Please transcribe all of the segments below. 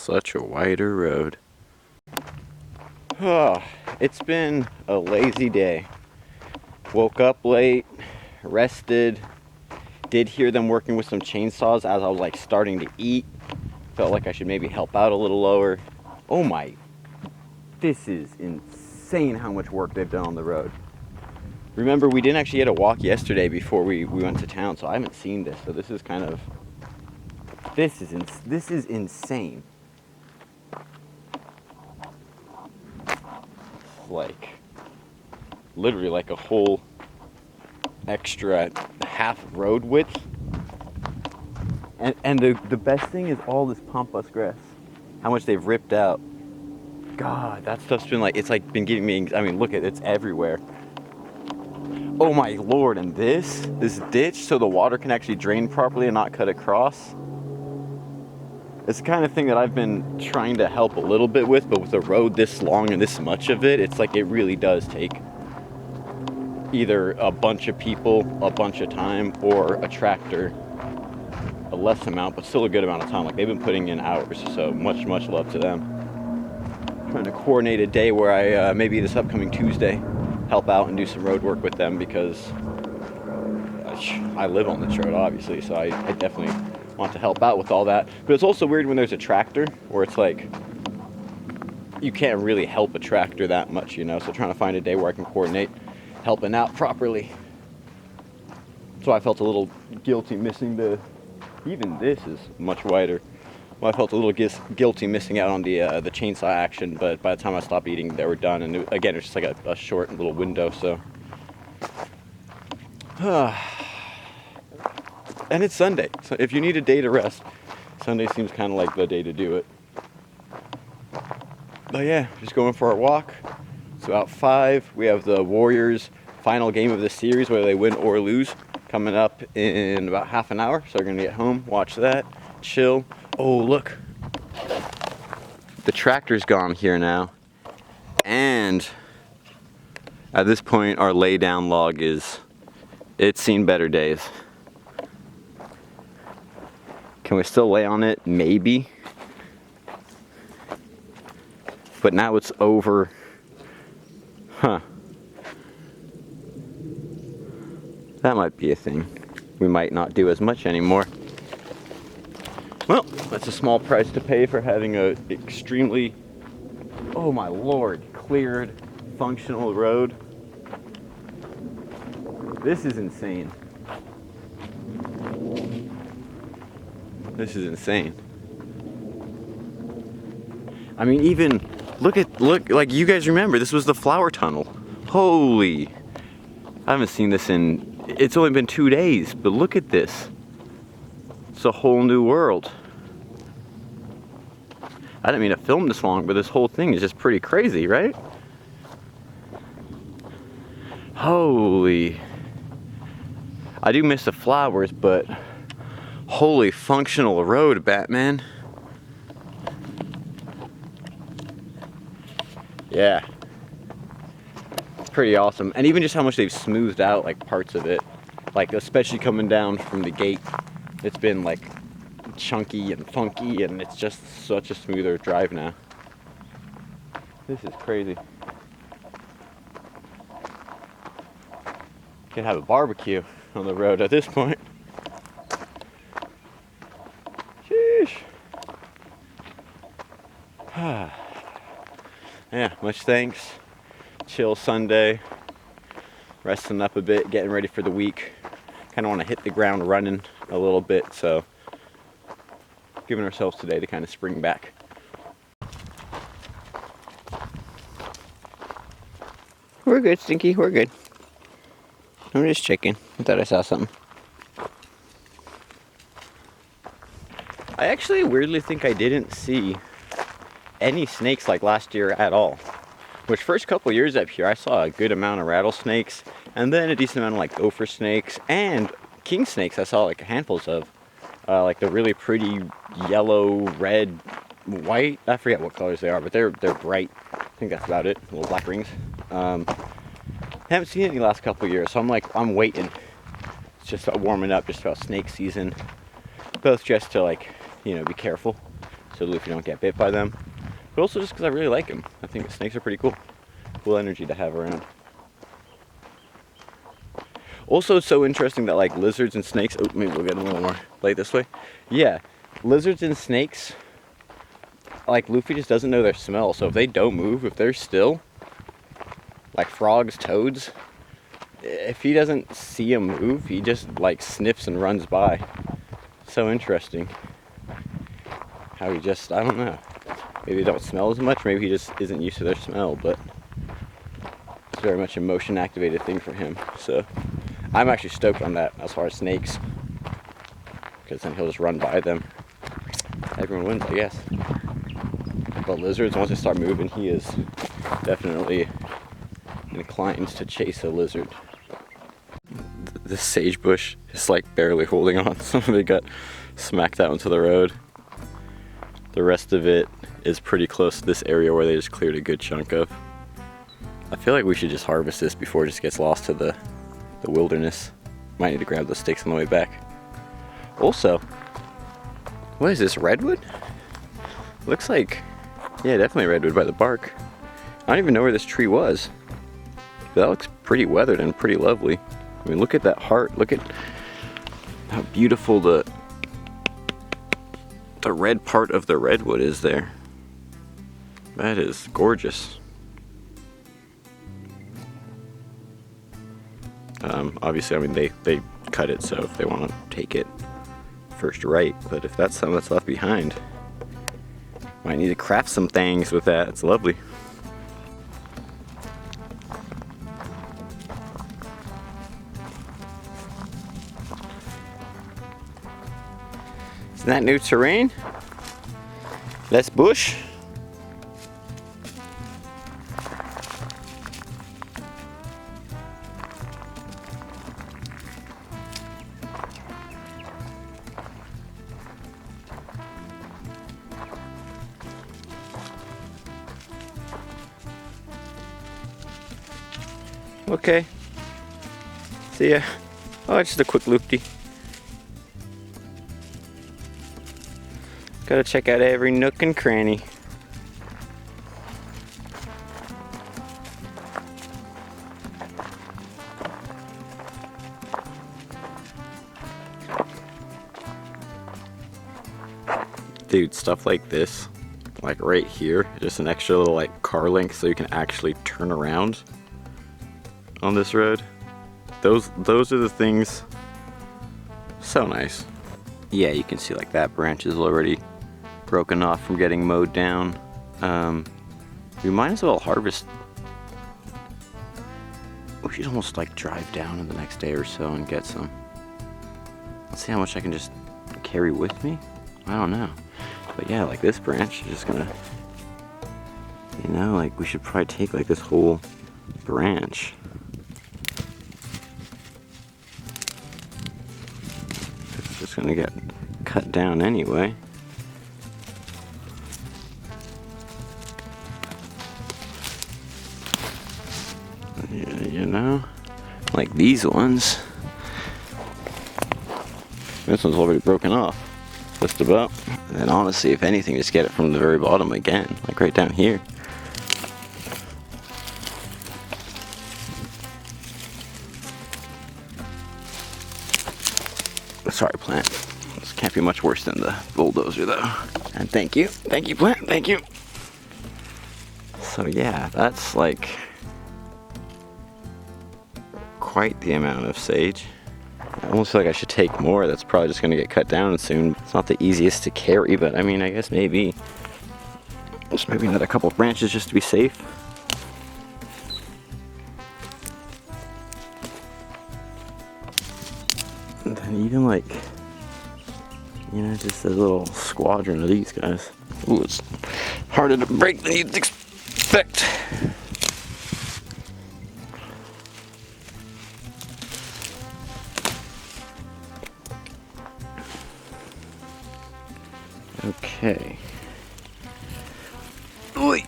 Such a wider road. Oh, it's been a lazy day. Woke up late, rested, did hear them working with some chainsaws as I was like starting to eat. Felt like I should maybe help out a little lower. Oh my, this is insane how much work they've done on the road. Remember, we didn't actually get a walk yesterday before we went to town, so I haven't seen this. So this is kind of, this is insane. Like, literally like a whole extra half road width. And the best thing is all this pampas grass. How much they've ripped out. God, that stuff's been like, it's like been giving me, I mean, look at it, it's everywhere. Oh my Lord, and this ditch so the water can actually drain properly and not cut across. It's the kind of thing that I've been trying to help a little bit with, but with a road this long and this much of it, it's like it really does take either a bunch of people, a bunch of time, or a tractor, a less amount, but still a good amount of time. Like, they've been putting in hours, so much love to them. I'm trying to coordinate a day where I, maybe this upcoming Tuesday, help out and do some road work with them, because I live on this road, obviously, so I definitely want to help out with all that. But it's also weird when there's a tractor, where it's like, you can't really help a tractor that much, you know, so trying to find a day where I can coordinate helping out properly. So I felt a little guilty missing even this is much wider. Well, I felt a little guilty missing out on the chainsaw action, but by the time I stopped eating, they were done. And again, it's just like a short little window, so. And it's Sunday, so if you need a day to rest, Sunday seems kind of like the day to do it. But yeah, just going for our walk. It's about 5. We have the Warriors' final game of the series, whether they win or lose, coming up in about half an hour. So we're gonna get home, watch that, chill. Oh, look. The tractor's gone here now. And at this point, our lay down log it's seen better days. Can we still lay on it? Maybe. But now it's over. Huh. That might be a thing. We might not do as much anymore. Well, that's a small price to pay for having a extremely, oh my Lord, cleared, functional road. This is insane. This is insane. I mean, even look, like, you guys remember, this was the flower tunnel. Holy, I haven't seen this it's only been 2 days, but look at this. It's a whole new world. I didn't mean to film this long, but this whole thing is just pretty crazy, right? Holy. I do miss the flowers, but holy functional road, Batman. Yeah. It's pretty awesome. And even just how much they've smoothed out like parts of it. Like, especially coming down from the gate. It's been like chunky and funky, and it's just such a smoother drive now. This is crazy. Can have a barbecue on the road at this point. Sheesh. Yeah, much thanks. Chill Sunday. Resting up a bit, getting ready for the week. Kind of want to hit the ground running a little bit, so giving ourselves today to kind of spring back. We're good, Stinky, we're good. I'm just checking. I thought I saw something. I actually weirdly think I didn't see any snakes like last year at all. Which, first couple years up here, I saw a good amount of rattlesnakes, and then a decent amount of like gopher snakes and king snakes. I saw like handfuls of, like the really pretty yellow, red, white. I forget what colors they are, but they're bright. I think that's about it. Little black rings. Haven't seen any last couple years, so I'm waiting. It's just warming up, just about snake season. Both just to, like, you know, be careful. so if you don't get bit by them. But also just because I really like them. I think snakes are pretty cool. Cool energy to have around. Also, it's so interesting that like lizards and snakes, oh, maybe we'll get a little more light this way. Yeah, lizards and snakes, like Luffy just doesn't know their smell. So if they don't move, if they're still, like frogs, toads, if he doesn't see them move, he just like sniffs and runs by. So interesting. How he just, I don't know. Maybe they don't smell as much, maybe he just isn't used to their smell, but it's very much a motion activated thing for him. So I'm actually stoked on that as far as snakes, because then he'll just run by them. Everyone wins, I guess. But lizards, once they start moving, he is definitely inclined to chase a lizard. This sage bush is like barely holding on. Somebody got smacked out into the road. The rest of it is pretty close to this area where they just cleared a good chunk of. I feel like we should just harvest this before it just gets lost to the wilderness. Might need to grab the sticks on the way back. Also, what is this, redwood? Looks like, yeah, definitely redwood by the bark. I don't even know where this tree was. But that looks pretty weathered and pretty lovely. I mean, look at that heart. Look at how beautiful the red part of the redwood is there. That is gorgeous. Obviously, I mean, they cut it, so if they want to take it first, right. But if that's something that's left behind, might need to craft some things with that. It's lovely. Isn't that new terrain? Less bush? Okay. See ya. Oh, just a quick loopty. Gotta check out every nook and cranny. Dude, stuff like this, like right here, just an extra little like car link so you can actually turn around on this road. Those are the things. So nice. Yeah, you can see like that branch is already broken off from getting mowed down. We might as well harvest. We should almost like drive down in the next day or so and get some. Let's see how much I can just carry with me. I don't know. But yeah, like this branch is just gonna, you know, like we should probably take like this whole branch. It's just gonna get cut down anyway. You know, like these ones. This one's already broken off, just about. And honestly, if anything, just get it from the very bottom again, like right down here. Sorry, plant. This can't be much worse than the bulldozer, though. And thank you, plant, thank you. So yeah, that's like quite the amount of sage. I almost feel like I should take more. That's probably just gonna get cut down soon. It's not the easiest to carry, but I mean, I guess maybe. Just maybe another couple of branches just to be safe. And then even like, you know, just a little squadron of these guys. Ooh, it's harder to break than you'd expect. Okay. Oy.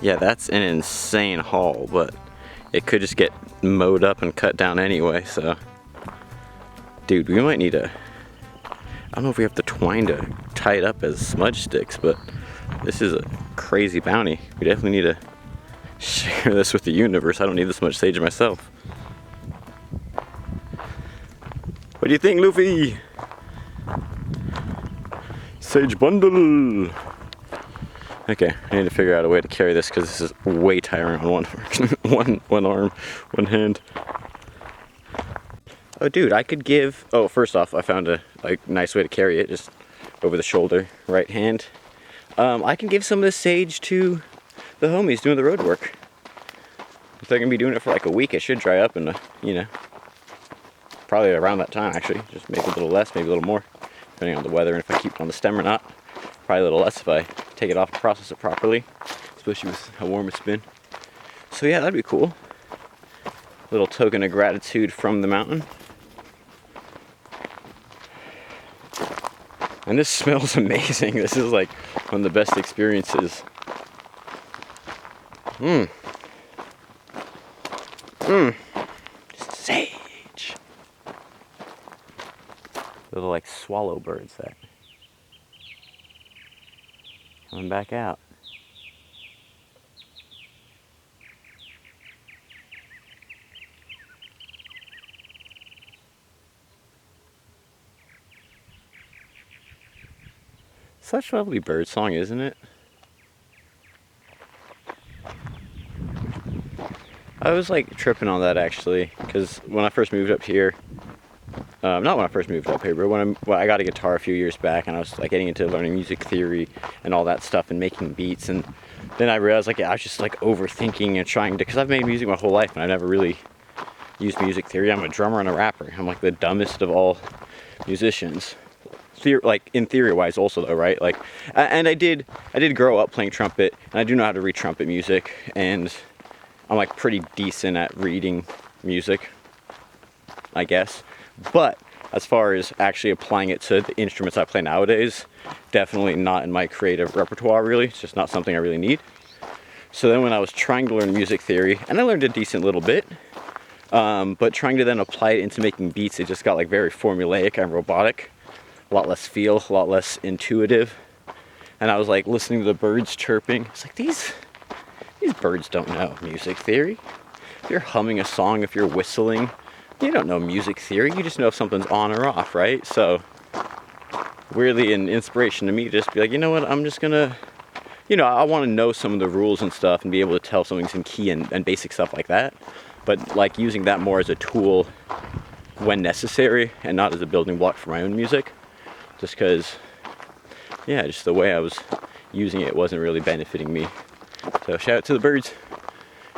Yeah, that's an insane haul, but it could just get mowed up and cut down anyway, so. Dude, we might need to, I don't know if we have the twine to tie it up as smudge sticks, but this is a crazy bounty. We definitely need to share this with the universe. I don't need this much sage myself. What do you think, Luffy? Sage bundle. Okay, I need to figure out a way to carry this because this is way tiring on one arm, one hand. Oh, dude, I could give. Oh, first off, I found a nice way to carry it, just over the shoulder, right hand. I can give some of this sage to the homies doing the road work. If they're gonna be doing it for like a week, it should dry up in probably around that time actually. Just maybe a little less, maybe a little more, depending on the weather and if I keep it on the stem or not. Probably a little less if I take it off and process it properly, especially with how warm it's been. So yeah, that'd be cool. A little token of gratitude from the mountain. And this smells amazing. This is like one of the best experiences. Sage. Little like swallow birds that coming back out. Such lovely bird song, isn't it? I was like tripping on that actually, because when I first moved up here, not when I first moved up here, but when I got a guitar a few years back, and I was like getting into learning music theory and all that stuff and making beats, and then I realized like I was just like overthinking and trying to, because I've made music my whole life and I never really used music theory. I'm a drummer and a rapper. I'm like the dumbest of all musicians. Like in theory wise also though, right? Like, and I did grow up playing trumpet, and I do know how to read trumpet music, and I'm like pretty decent at reading music, I guess. But as far as actually applying it to the instruments I play nowadays, definitely not in my creative repertoire really. It's just not something I really need. So then when I was trying to learn music theory, and I learned a decent little bit, but trying to then apply it into making beats, it just got like very formulaic and robotic. A lot less feel, a lot less intuitive. And I was like listening to the birds chirping. It's like these birds don't know music theory. If you're humming a song, if you're whistling, you don't know music theory. You just know if something's on or off, right? So weirdly an inspiration to me to just be like, you know what, I'm just gonna, I want to know some of the rules and stuff and be able to tell something's in key and basic stuff like that. But like using that more as a tool when necessary and not as a building block for my own music. Just because, yeah, just the way I was using it wasn't really benefiting me. So shout out to the birds,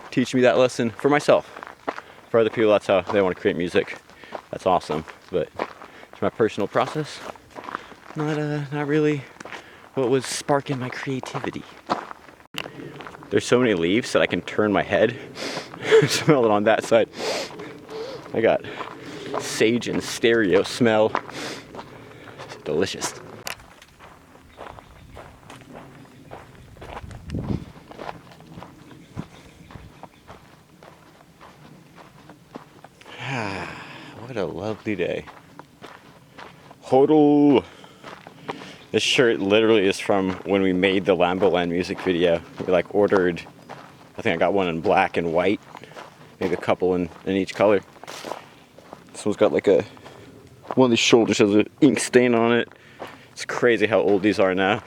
teach me that lesson for myself. For other people, that's how they want to create music. That's awesome, but it's my personal process. Not really what was sparking my creativity. There's so many leaves that I can turn my head, smell it on that side. I got sage and stereo smell. Delicious. What a lovely day. Hodl. This shirt literally is from when we made the Lambo Land music video. We like ordered, I think I got one in black and white, maybe a couple in each color. This one's got like one of these shoulders has an ink stain on it. It's crazy how old these are now.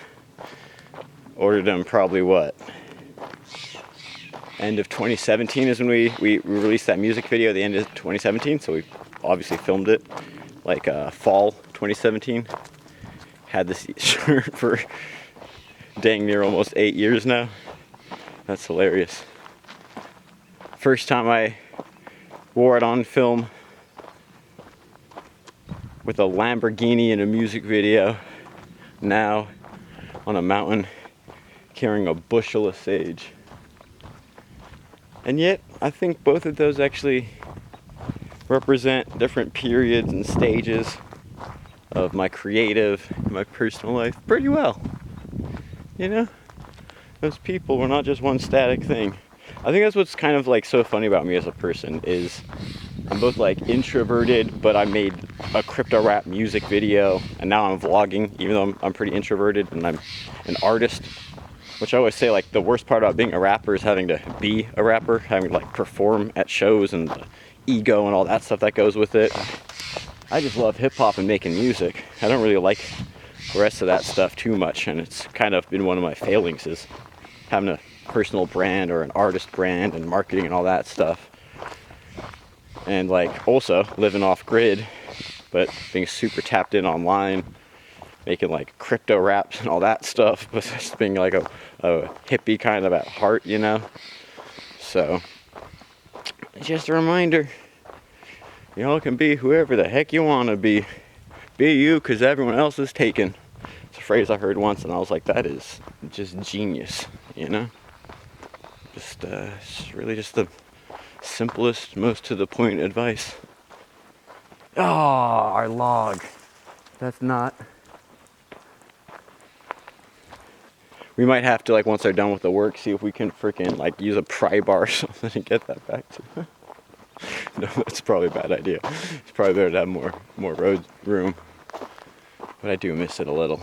Ordered them probably what? End of 2017 is when we released that music video at the end of 2017. So we obviously filmed it like fall 2017. Had this shirt for dang near almost 8 years now. That's hilarious. First time I wore it on film with a Lamborghini in a music video. Now on a mountain carrying a bushel of sage. And yet I think both of those actually represent different periods and stages of my creative, my personal life pretty well. Those people were not just one static thing. I think that's what's kind of like so funny about me as a person is I'm both like introverted, but I made a crypto rap music video, and now I'm vlogging, even though I'm pretty introverted and I'm an artist. Which I always say, like, the worst part about being a rapper is having to be a rapper, having to like perform at shows and the ego and all that stuff that goes with it. I just love hip hop and making music. I don't really like the rest of that stuff too much, and it's kind of been one of my failings, is having a personal brand or an artist brand and marketing and all that stuff. And like also living off grid, but being super tapped in online, making like crypto raps and all that stuff, but just being like a hippie kind of at heart, you know? So, just a reminder, y'all can be whoever the heck you want to be. Be you, because everyone else is taken. It's a phrase I heard once, and I was like, that is just genius, you know? Just, it's really just the simplest, most to the point advice. Oh, our log. That's not... We might have to, like, once they're done with the work, see if we can freaking, like, use a pry bar or something to get that back to them. No, that's probably a bad idea. It's probably better to have more road room. But I do miss it a little.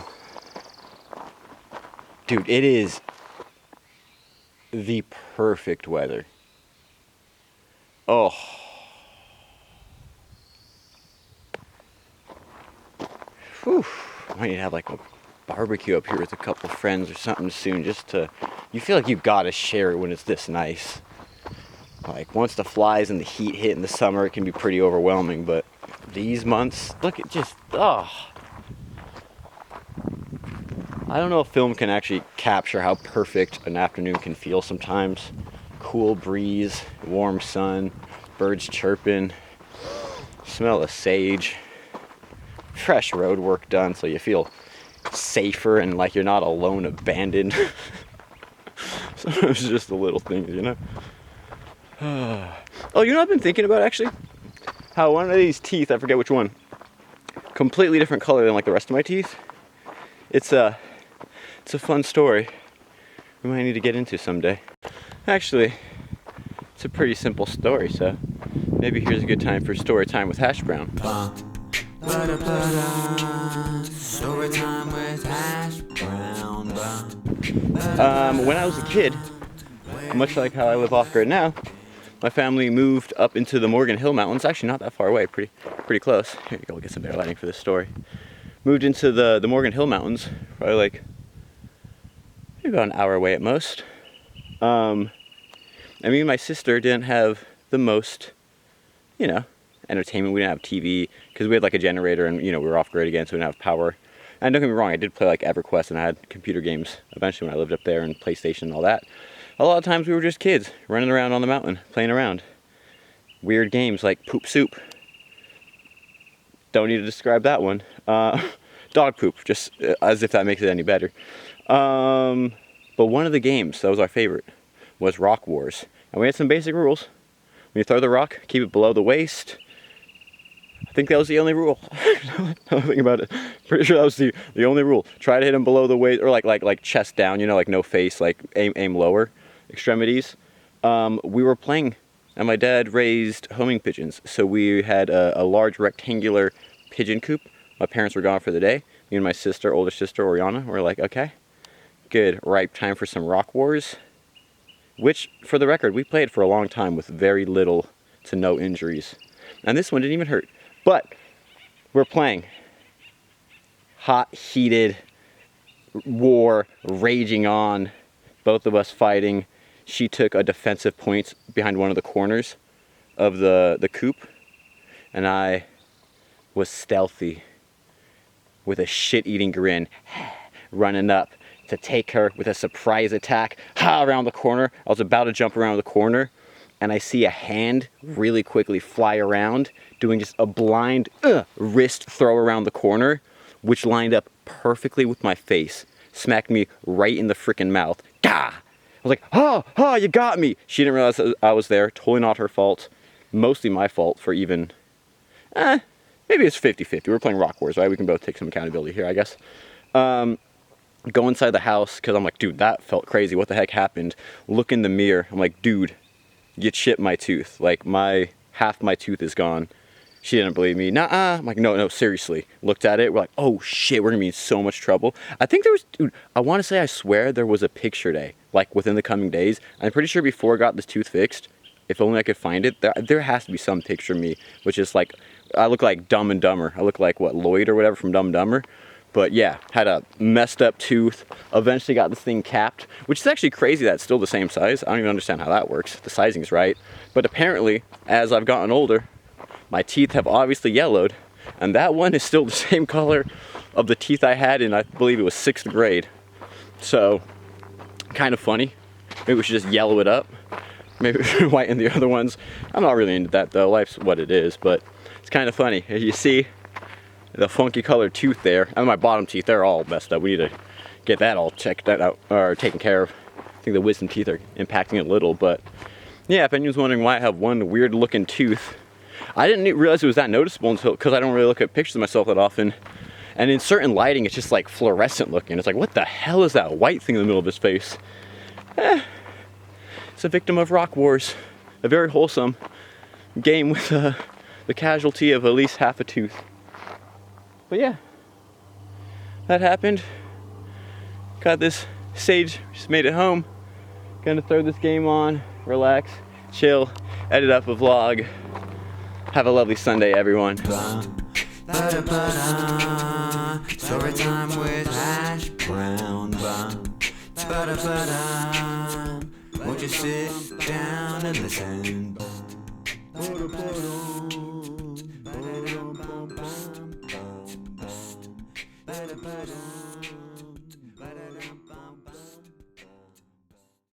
Dude, it is the perfect weather. Oh. Whew. I might need to have like a barbecue up here with a couple friends or something soon, just to, you feel like you gotta share it when it's this nice. Like, once the flies and the heat hit in the summer, it can be pretty overwhelming, but these months, look at just, oh. I don't know if film can actually capture how perfect an afternoon can feel sometimes. Cool breeze, warm sun, birds chirping, smell of sage, fresh road work done, so you feel safer and like you're not alone, abandoned. Sometimes it's just the little things, you know? Oh, you know what I've been thinking about, actually? How one of these teeth, I forget which one, completely different color than like the rest of my teeth. It's a fun story we might need to get into someday. Actually, it's a pretty simple story, so maybe here's a good time for story time with Hashbrown. Story time with Hashbrown. When I was a kid, much like how I live off-grid now, my family moved up into the Morgan Hill Mountains. Actually, not that far away, pretty close. Here you go, we'll get some better lighting for this story. Moved into the Morgan Hill Mountains, probably like maybe about an hour away at most. And me and my sister didn't have the most, you know, entertainment. We didn't have TV because we had like a generator, and you know, we were off grid again, so we didn't have power. And don't get me wrong, I did play like EverQuest, and I had computer games eventually when I lived up there, and PlayStation and all that. A lot of times we were just kids running around on the mountain, playing around. Weird games like Poop Soup. Don't need to describe that one. Dog poop, just as if that makes it any better. But one of the games that was our favorite was Rock Wars. And we had some basic rules. When you throw the rock, keep it below the waist. I think that was the only rule. Now I'm thinking about it. Pretty sure that was the only rule. Try to hit him below the waist, or like chest down, you know, like no face, like aim lower extremities. We were playing, and my dad raised homing pigeons. So we had a large rectangular pigeon coop. My parents were gone for the day. Me and my sister, older sister, Oriana, were like, okay, good, ripe time for some Rock Wars. Which, for the record, we played for a long time with very little to no injuries. And this one didn't even hurt. But we're playing. Hot, heated war raging on. Both of us fighting. She took a defensive point behind one of the corners of the coop. And I was stealthy with a shit-eating grin, running up to take her with a surprise attack around the corner. I was about to jump around the corner, and I see a hand really quickly fly around, doing just a blind wrist throw around the corner, which lined up perfectly with my face. Smacked me right in the freaking mouth. Gah! I was like, oh, you got me! She didn't realize I was there. Totally not her fault. Mostly my fault for even, maybe it's 50-50. We're playing Rock Wars, right? We can both take some accountability here, I guess. Go inside the house, because I'm like, dude, that felt crazy. What the heck happened? Look in the mirror. I'm like, dude, you chipped my tooth. Like, my half my tooth is gone. She didn't believe me. Nuh-uh. I'm like, no, seriously. Looked at it. We're like, oh shit, we're gonna be in so much trouble. I think there was, dude, I want to say, I swear there was a picture day, like within the coming days. I'm pretty sure before I got this tooth fixed, if only I could find it, there has to be some picture of me, which is like, I look like Dumb and Dumber. I look like, what, Lloyd or whatever from Dumb and Dumber. But yeah, had a messed up tooth. Eventually got this thing capped, which is actually crazy that it's still the same size. I don't even understand how that works. The sizing's right. But apparently, as I've gotten older, my teeth have obviously yellowed, and that one is still the same color of the teeth I had in, I believe it was 6th grade. So, kind of funny. Maybe we should just yellow it up. Maybe we should whiten the other ones. I'm not really into that though. Life's what it is, but it's kind of funny. As you see, the funky colored tooth there, and my bottom teeth, they're all messed up. We need to get that all checked out, or taken care of. I think the wisdom teeth are impacting it a little, but yeah, if anyone's wondering why I have one weird looking tooth, I didn't realize it was that noticeable until, because I don't really look at pictures of myself that often. And in certain lighting, it's just like fluorescent looking. It's like, what the hell is that white thing in the middle of his face? It's a victim of rock wars. A very wholesome game with the casualty of at least half a tooth. But yeah, that happened. Got this stage, just made it home. Gonna throw this game on, relax, chill, edit up a vlog. Have a lovely Sunday, everyone. Story time with Hashbrown. Won't you sit down and listen?